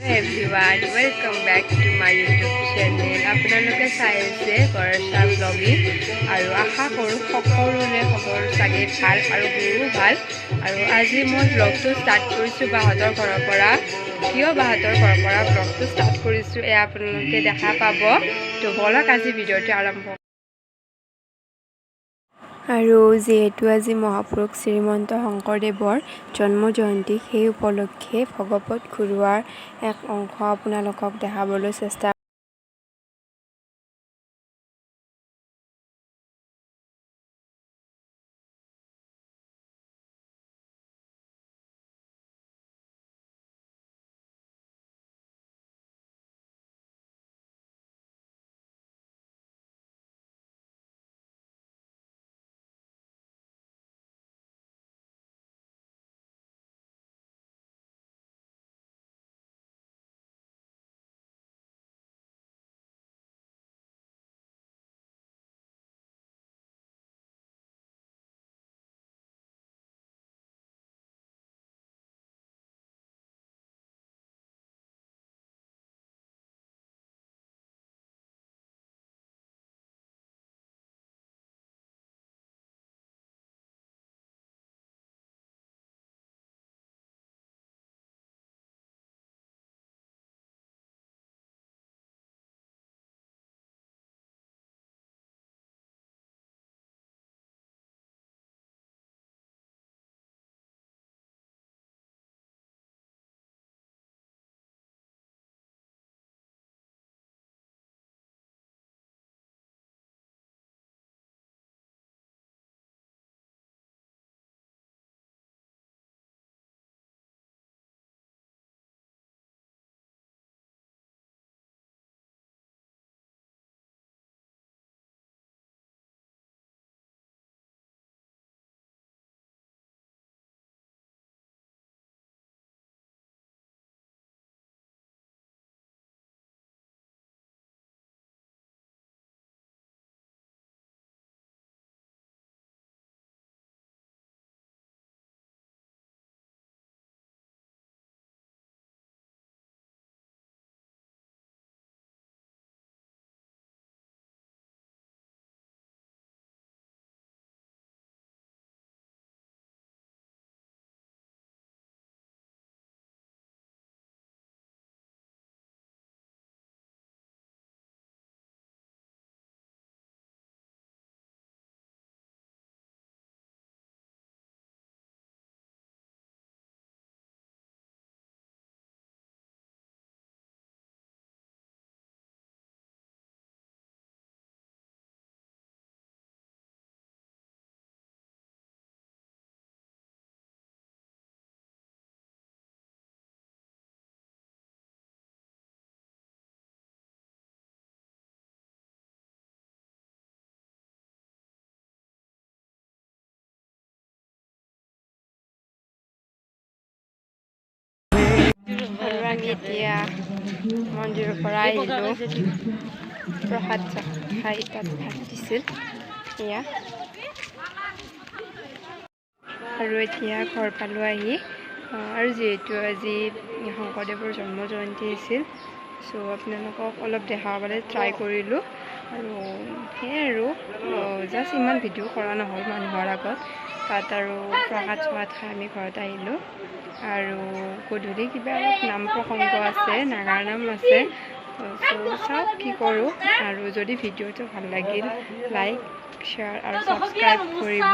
everyone, welcome back to my YouTube channel. আপোনালোকে চাই আছে বৰষা ব্লগিং আৰু আশা কৰোঁ সকলোৰে খবৰ চাগে ভাল আৰু মোৰো ভাল। আৰু আজি মই ব্লগটো ষ্টাৰ্ট কৰিছোঁ বাহঁতৰ ঘৰৰ পৰা। কিয় বাহঁতৰ ঘৰৰ পৰা ব্লগটো ষ্টাৰ্ট কৰিছোঁ এয়া আপোনালোকে দেখা পাব। তো বলক আজি ভিডিঅ'টো আৰম্ভ। আৰু যিহেতু আজি মহাপুৰুষ শ্ৰীমন্ত শংকৰদেৱৰ জন্ম জয়ন্তী, সেই উপলক্ষে ভগৱত ঘূৰোৱাৰ এক অংশ আপোনালোকক দেখাবলৈ চেষ্টা আৰু আমি এতিয়া মন্দিৰৰ পৰা আহিলোঁ। প্ৰসাদ খাই তাত ভাত দিছিল এয়া, আৰু এতিয়া ঘৰ পালোঁ আহি। আৰু যিহেতু আজি শংকৰদেৱৰ জন্ম জয়ন্তী আছিল, চ' আপোনালোকক অলপ দেখাবলৈ ট্ৰাই কৰিলোঁ। আৰু সেয়াই আৰু জাষ্ট ইমান ভিডিঅ' কৰা নহ'ল মানুহৰ আগত। তাত আৰু প্ৰসাদ চসাদ খাই আমি ঘৰত আহিলোঁ। আৰু গধূলি কিবা নাম প্ৰসংগ আছে, নাগাৰ নাম আছে। চ' চাওক কি কৰোঁ। আৰু যদি ভিডিঅ'টো ভাল লাগিল লাইক, শ্বেয়াৰ আৰু ছাবস্ক্ৰাইব কৰিব।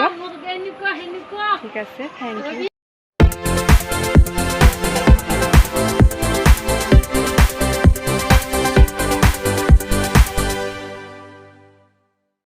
ঠিক আছে, থেংক ইউ।